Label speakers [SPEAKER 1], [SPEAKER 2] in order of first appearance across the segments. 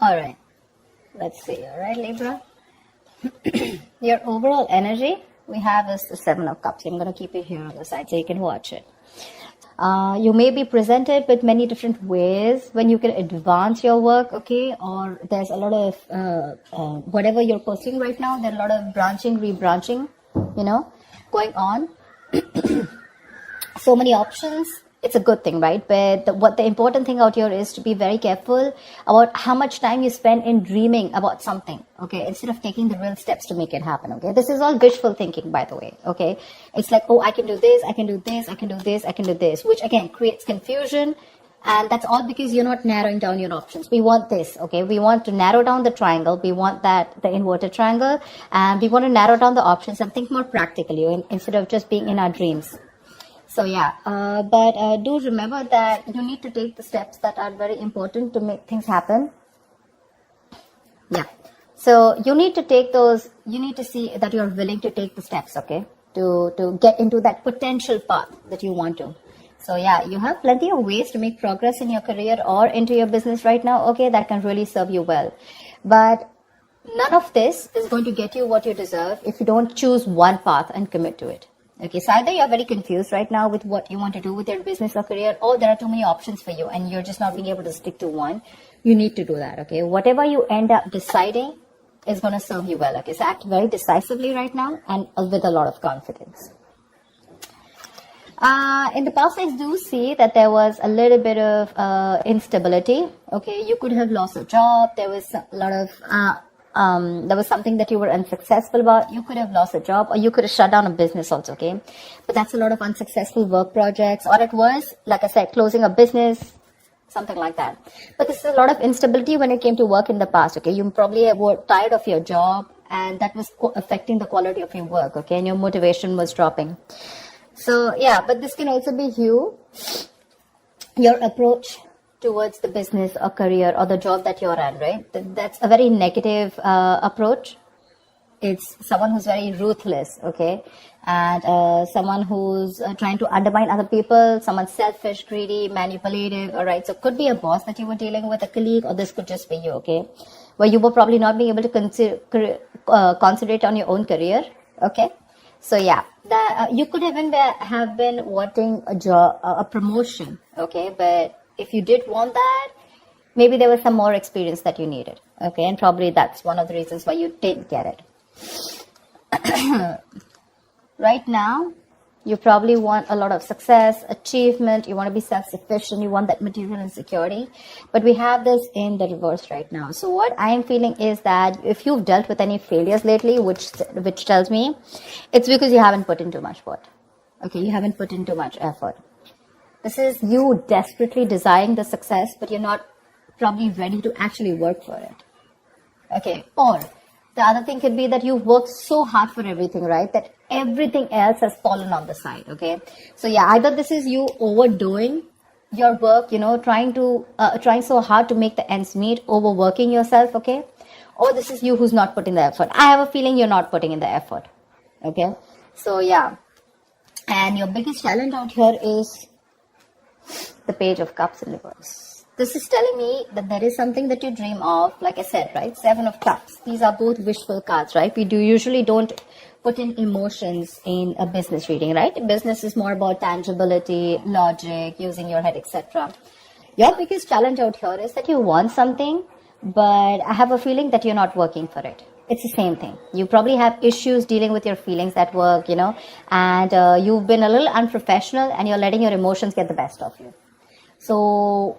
[SPEAKER 1] All right. Let's see. All right, Libra. Your overall energy we have is the Seven of Cups. I'm going to keep it here on the side so you can watch it. You may be presented with many different ways when you can advance your work, okay? Or there's a lot of whatever you're pursuing right now. There's a lot of branching, rebranching, going on. So many options. It's a good thing, right? But what the important thing out here is to be very careful about how much time you spend in dreaming about something, okay? Instead of taking the real steps to make it happen, okay? This is all wishful thinking, by the way, okay? It's like, oh, I can do this, I can do this, I can do this, I can do this, which again creates confusion. And that's all because you're not narrowing down your options. We want this, okay? We want to narrow down the triangle. We want the inverted triangle. And we want to narrow down the options and think more practically instead of just being in our dreams. So yeah, but do remember that you need to take the steps that are very important to make things happen. Yeah. So you need to take those, you need to see that you're willing to take the steps, okay? To get into that potential path that you want to. So yeah, you have plenty of ways to make progress in your career or into your business right now, okay? That can really serve you well. But none of this is going to get you what you deserve if you don't choose one path and commit to it. Okay, so either you're very confused right now with what you want to do with your business or career, or there are too many options for you and you're just not being able to stick to one. You need to do that, okay? Whatever you end up deciding is going to serve you well, okay? So act very decisively right now and with a lot of confidence. In the past, I do see that there was a little bit of instability, okay? You could have lost a job. There was a lot of... there was something that you were unsuccessful about. You could have lost a job or you could have shut down a business also, okay? But that's a lot of unsuccessful work projects, or it was, like I said, closing a business, something like that. But this is a lot of instability when it came to work in the past, okay? You probably were tired of your job and that was affecting the quality of your work, okay? And your motivation was dropping. So yeah, but this can also be your approach towards the business or career or the job that you're at, right? That's a very negative approach. It's someone who's very ruthless, okay? And someone who's trying to undermine other people, someone selfish, greedy, manipulative, all right? So it could be a boss that you were dealing with, a colleague, or this could just be you, okay? Where you were probably not being able to concentrate on your own career, okay? So yeah, you could even have been wanting a job, a promotion, okay? But if you did want that, maybe there was some more experience that you needed, okay? And probably that's one of the reasons why you didn't get it. Right now, you probably want a lot of success, achievement, you want to be self-sufficient, you want that material insecurity. But we have this in the reverse right now. So what I am feeling is that if you've dealt with any failures lately, which tells me it's because you haven't put in too much work, okay? You haven't put in too much effort. This is you desperately desiring the success, but you're not probably ready to actually work for it. Okay. Or the other thing could be that you worked so hard for everything, right? That everything else has fallen on the side. Okay. So yeah, either this is you overdoing your work, trying so hard to make the ends meet, overworking yourself. Okay. Or this is you who's not putting the effort. I have a feeling you're not putting in the effort. Okay. So yeah. And your biggest challenge out here is the Page of Cups in reverse. This is telling me that there is something that you dream of, like I said, right? Seven of Cups. These are both wishful cards, right? We usually don't put in emotions in a business reading, right? Business is more about tangibility, logic, using your head, etc. Your biggest challenge out here is that you want something, but I have a feeling that you're not working for it. It's the same thing. You probably have issues dealing with your feelings at work, and you've been a little unprofessional and you're letting your emotions get the best of you. So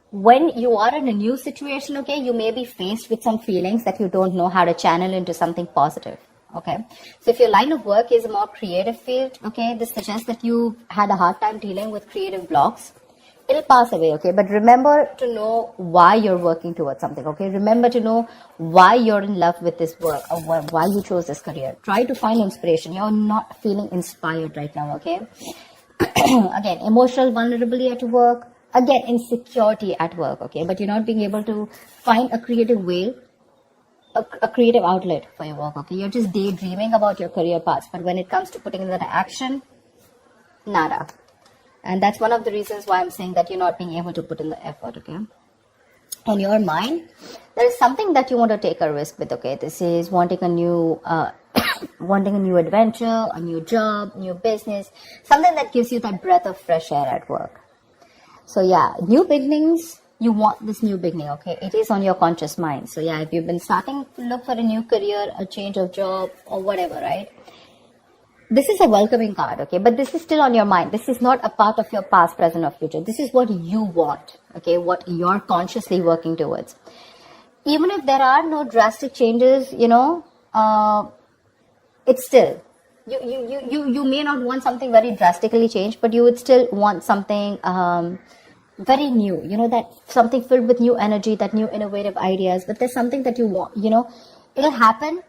[SPEAKER 1] when you are in a new situation, okay, you may be faced with some feelings that you don't know how to channel into something positive. Okay. So if your line of work is a more creative field, okay, this suggests that you had a hard time dealing with creative blocks. It'll pass away, okay? But remember to know why you're working towards something, okay? Remember to know why you're in love with this work or why you chose this career. Try to find inspiration. You're not feeling inspired right now, okay? Again, emotional vulnerability at work. Again, insecurity at work, okay? But you're not being able to find a creative way, a creative outlet for your work, okay? You're just daydreaming about your career paths. But when it comes to putting in that action, nada. And that's one of the reasons why I'm saying that you're not being able to put in the effort, okay? on your mind, there is something that you want to take a risk with. Okay, this is wanting a new wanting a new adventure, a new job, new business, something that gives you that breath of fresh air at work. So yeah, new beginnings, you want this new beginning. Okay, it is on your conscious mind. So yeah, if you've been starting to look for a new career, a change of job, or whatever, right, this is a welcoming card. Okay, but this is still on your mind. This is not a part of your past, present, or future. This is what you want. Okay, what you're consciously working towards. Even if there are no drastic changes, it's still, you may not want something very drastically changed, but you would still want something very new, that something filled with new energy, that new innovative ideas. But there's something that you want, it'll happen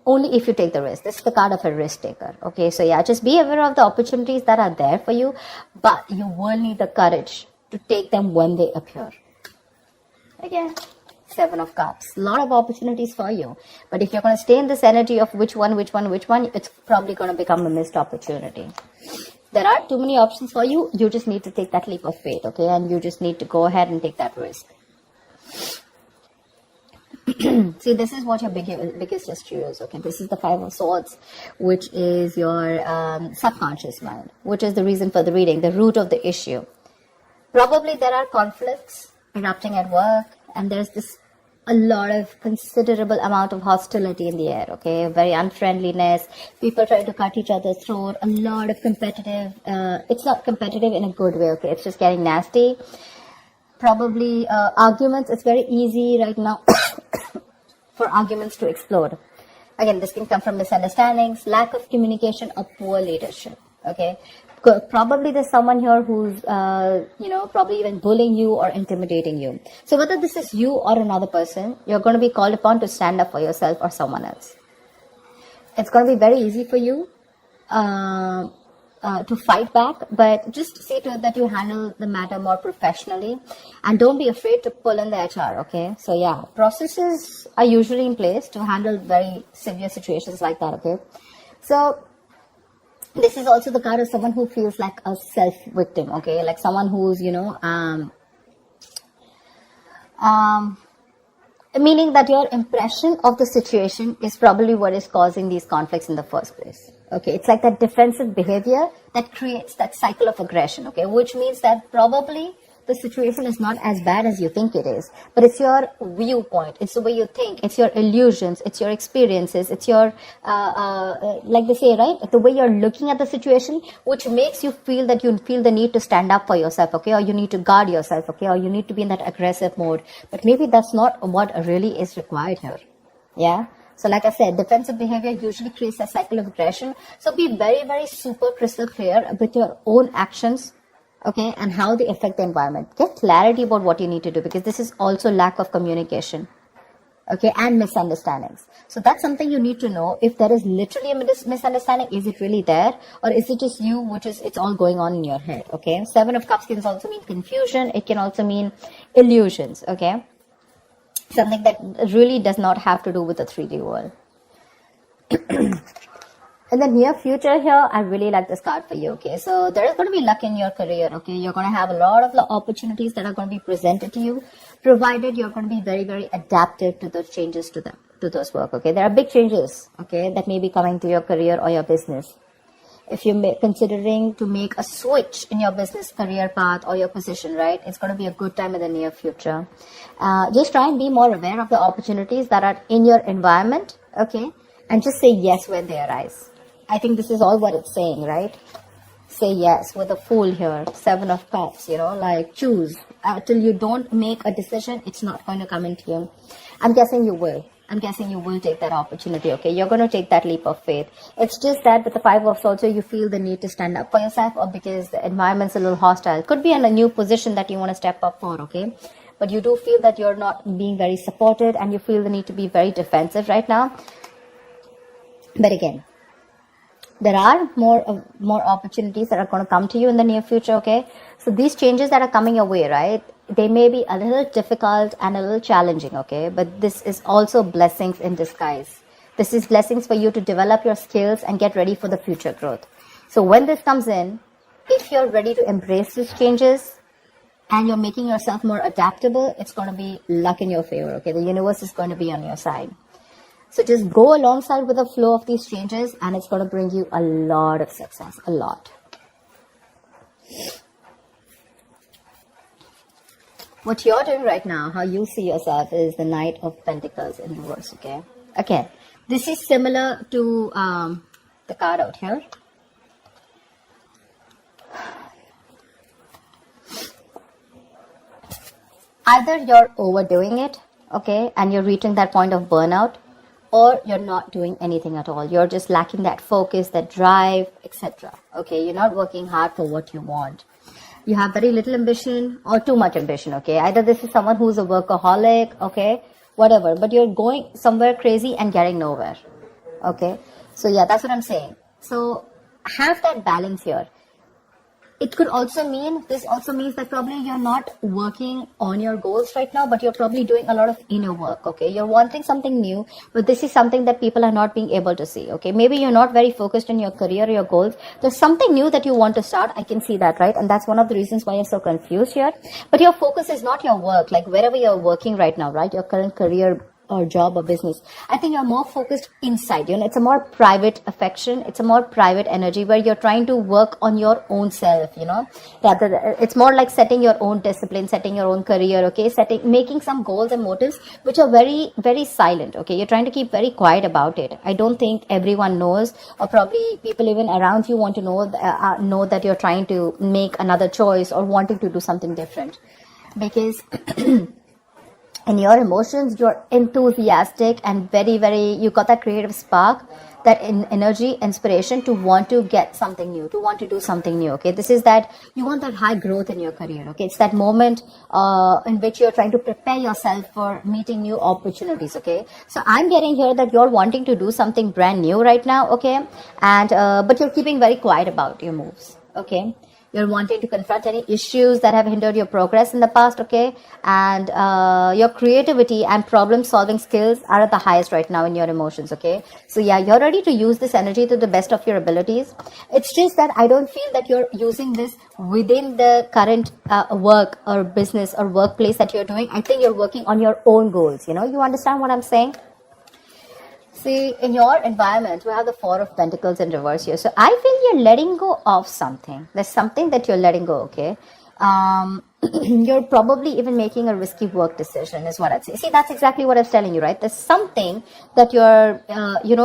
[SPEAKER 1] only if you take the risk. This is the card of a risk taker. Okay, so yeah, just be aware of the opportunities that are there for you, but you will need the courage to take them when they appear. Again, Seven of Cups. A lot of opportunities for you. But if you're going to stay in this energy of which one, it's probably going to become a missed opportunity. There are too many options for you. You just need to take that leap of faith, okay? And you just need to go ahead and take that risk. See, this is what your biggest issue is, okay? This is the Five of Swords, which is your subconscious mind, which is the reason for the reading, the root of the issue. Probably there are conflicts erupting at work, and there's a lot of considerable amount of hostility in the air, okay? Very unfriendliness, people trying to cut each other's throat, a lot of competitive, it's not competitive in a good way, okay? It's just getting nasty. Probably arguments, it's very easy right now for arguments to explode. Again, this can come from misunderstandings, lack of communication, or poor leadership, okay? Probably there's someone here who's, probably even bullying you or intimidating you. So whether this is you or another person, you're going to be called upon to stand up for yourself or someone else. It's going to be very easy for you to fight back, but just see to it that you handle the matter more professionally, and don't be afraid to pull in the HR, okay? So yeah, processes are usually in place to handle very severe situations like that, okay? So this is also the card of someone who feels like a self-victim, okay? Like someone who's, meaning that your impression of the situation is probably what is causing these conflicts in the first place. Okay, it's like that defensive behavior that creates that cycle of aggression, okay, which means that probably the situation is not as bad as you think it is, but it's your viewpoint, it's the way you think, it's your illusions, it's your experiences, it's your, like they say, right, the way you're looking at the situation, which makes you feel that you feel the need to stand up for yourself, okay, or you need to guard yourself, okay, or you need to be in that aggressive mode, but maybe that's not what really is required here, yeah? So like I said, defensive behavior usually creates a cycle of aggression, so be very, very super crystal clear with your own actions, okay, and how they affect the environment. Get clarity about what you need to do, because this is also lack of communication, okay, and misunderstandings. So that's something you need to know. If there is literally a misunderstanding, is it really there, or is it just you, it's all going on in your head, okay? Seven of Cups can also mean confusion. It can also mean illusions, okay? Something that really does not have to do with the 3D world. In the near future here, I really like this card for you, okay? So there is going to be luck in your career, okay? You're going to have a lot of opportunities that are going to be presented to you, provided you're going to be very, very adaptive to those changes to those work, okay? There are big changes, okay, that may be coming to your career or your business. If you're considering to make a switch in your business career path or your position, right, it's going to be a good time in the near future. Just try and be more aware of the opportunities that are in your environment, okay? And just say yes when they arise. I think this is all what it's saying, right? Say yes with a Fool here, Seven of Cups, like choose. Till you don't make a decision, it's not going to come into you. I'm guessing you will. I'm guessing you will take that opportunity, okay? You're going to take that leap of faith. It's just that with the Five of Swords, you feel the need to stand up for yourself, or because the environment's a little hostile. Could be in a new position that you want to step up for, okay? But you do feel that you're not being very supported, and you feel the need to be very defensive right now. But again, there are more opportunities that are going to come to you in the near future, okay? So these changes that are coming your way, right, they may be a little difficult and a little challenging, okay? But this is also blessings in disguise. This is blessings for you to develop your skills and get ready for the future growth. So when this comes in, if you're ready to embrace these changes, and you're making yourself more adaptable, it's going to be luck in your favor, okay? The universe is going to be on your side. So just go alongside with the flow of these changes, and it's going to bring you a lot of success, a lot. What you're doing right now, how you see yourself, is the Knight of Pentacles in reverse, okay? Okay, this is similar to the card out here. Either you're overdoing it, okay, and you're reaching that point of burnout, or you're not doing anything at all. You're just lacking that focus, that drive, etc. Okay, you're not working hard for what you want. You have very little ambition or too much ambition, okay? Either this is someone who's a workaholic, okay, whatever, but you're going somewhere crazy and getting nowhere, okay? So yeah, that's what I'm saying. So have that balance here. It could also mean, this also means that probably you're not working on your goals right now, but you're probably doing a lot of inner work, okay? You're wanting something new, but this is something that people are not being able to see, okay? Maybe you're not very focused on your career or your goals. There's something new that you want to start. I can see that, right? And that's one of the reasons why you're so confused here. But your focus is not your work, like wherever you're working right now, right? Your current career or job or business. I think you're more focused inside, you know, it's a more private affection. It's a more private energy where you're trying to work on your own self, you know, rather than, it's more like setting your own discipline, setting your own career, okay, making some goals and motives, which are very, very silent, okay. You're trying to keep very quiet about it. I don't think everyone knows, or probably people even around you want to know that you're trying to make another choice or wanting to do something different, because in your emotions, you're enthusiastic and very, very, you got that creative spark, that energy, inspiration to want to get something new, to want to do something new, okay? This is that, you want that high growth in your career, okay? It's that moment in which you're trying to prepare yourself for meeting new opportunities, okay? So I'm getting here that you're wanting to do something brand new right now, okay? And, but you're keeping very quiet about your moves, okay? You're wanting to confront any issues that have hindered your progress in the past, okay? And your creativity and problem-solving skills are at the highest right now in your emotions, okay? So yeah, you're ready to use this energy to the best of your abilities. It's just that I don't feel that you're using this within the current work or business or workplace that you're doing. I think you're working on your own goals, you know? You understand what I'm saying? See, in your environment, we have the Four of Pentacles in reverse here. So I feel you're letting go of something. There's something that you're letting go, okay? You're probably even making a risky work decision is what I'd say. See, that's exactly what I was telling you, right? There's something that you're,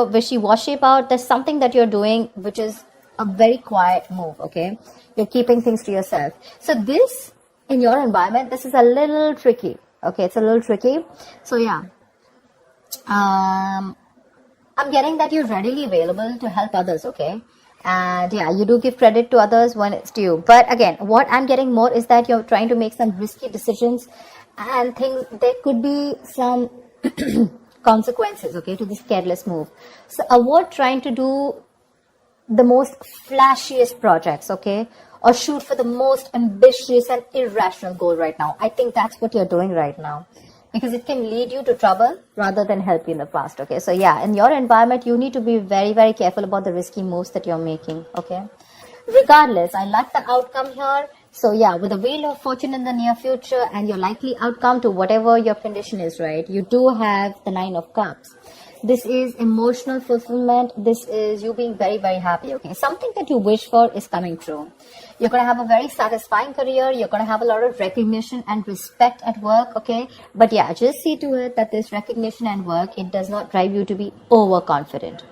[SPEAKER 1] wishy-washy about. There's something that you're doing which is a very quiet move, okay? You're keeping things to yourself. So this, in your environment, this is a little tricky, okay? It's a little tricky. So yeah. I'm getting that you're readily available to help others, okay? And yeah, you do give credit to others when it's due. But again, what I'm getting more is that you're trying to make some risky decisions and things, there could be some consequences, okay, to this careless move. So avoid trying to do the most flashiest projects, okay? Or shoot for the most ambitious and irrational goal right now. I think that's what you're doing right now, because it can lead you to trouble rather than help you in the past, okay? So yeah, in your environment, you need to be very, very careful about the risky moves that you're making, okay? Regardless, I like the outcome here. So yeah, with the Wheel of Fortune in the near future and your likely outcome to whatever your condition is, right? You do have the Nine of Cups. This is emotional fulfillment. This is you being very, very happy, okay? Something that you wish for is coming true. You're going to have a very satisfying career. You're going to have a lot of recognition and respect at work, okay? But yeah, just see to it that this recognition and work, it does not drive you to be overconfident,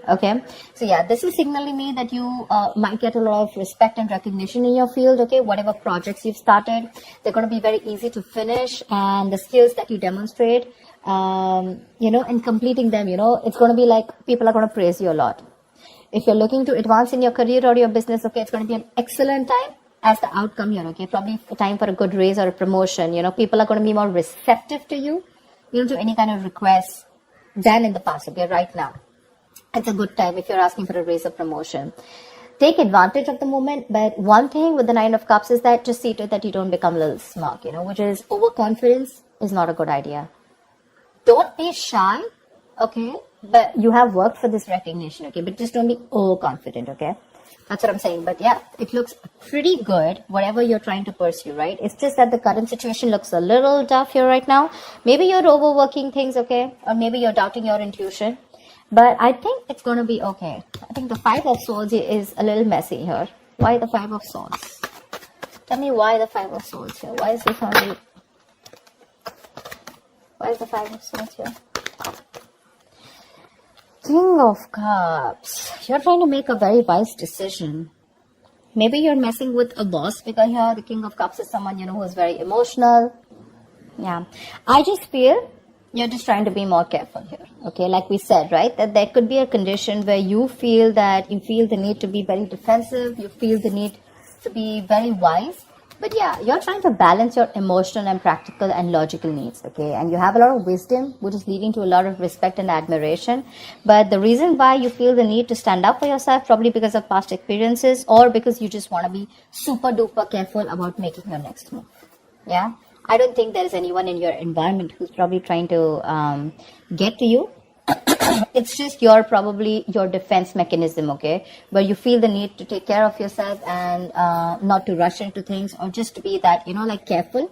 [SPEAKER 1] okay? So yeah, this is signaling me that you might get a lot of respect and recognition in your field, okay? Whatever projects you've started, they're going to be very easy to finish, and the skills that you demonstrate, in completing them, it's going to be like people are going to praise you a lot. If you're looking to advance in your career or your business, okay, it's going to be an excellent time as the outcome here, okay? Probably a time for a good raise or a promotion. People are going to be more receptive to you, to any kind of requests than in the past, okay, right now. It's a good time if you're asking for a raise or promotion. Take advantage of the moment, but one thing with the Nine of Cups is that just see to it that you don't become a little smug, which is overconfidence is not a good idea. Don't be shy, okay? But you have worked for this recognition, okay? But just don't be overconfident, okay? That's what I'm saying. But yeah, it looks pretty good, whatever you're trying to pursue, right? It's just that the current situation looks a little tough here right now. Maybe you're overworking things, okay? Or maybe you're doubting your intuition. But I think it's going to be okay. I think the Five of Swords is a little messy here. Why the Five of Swords? Tell me why the Five of Swords here. Why is this only... Why is the Five of Swords here? King of Cups. You're trying to make a very wise decision. Maybe you're messing with a boss figure here. The King of Cups is someone, who is very emotional. Yeah. I just feel you're just trying to be more careful here. Okay, like we said, right? That there could be a condition where you feel the need to be very defensive. You feel the need to be very wise. But yeah, you're trying to balance your emotional and practical and logical needs, okay? And you have a lot of wisdom, which is leading to a lot of respect and admiration. But the reason why you feel the need to stand up for yourself, probably because of past experiences or because you just want to be super duper careful about making your next move. Yeah? I don't think there is anyone in your environment who's probably trying to get to you. It's just your defense mechanism, okay, where you feel the need to take care of yourself and not to rush into things, or just to be that like careful.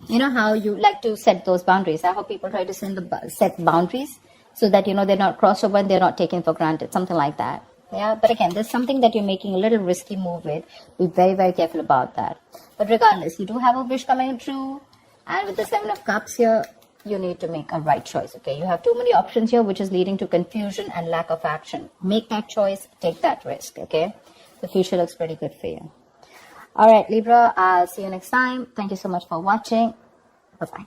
[SPEAKER 1] You know how you like to set those boundaries. How people try to set boundaries so that they're not crossed over and they're not taken for granted, something like that. Yeah, but again, there's something that you're making a little risky move with. Be very, very careful about that. But regardless, you do have a wish coming true, and with the Seven of Cups here, you need to make a right choice, okay? You have too many options here, which is leading to confusion and lack of action. Make that choice, take that risk, okay? The future looks pretty good for you. All right, Libra, I'll see you next time. Thank you so much for watching. Bye-bye.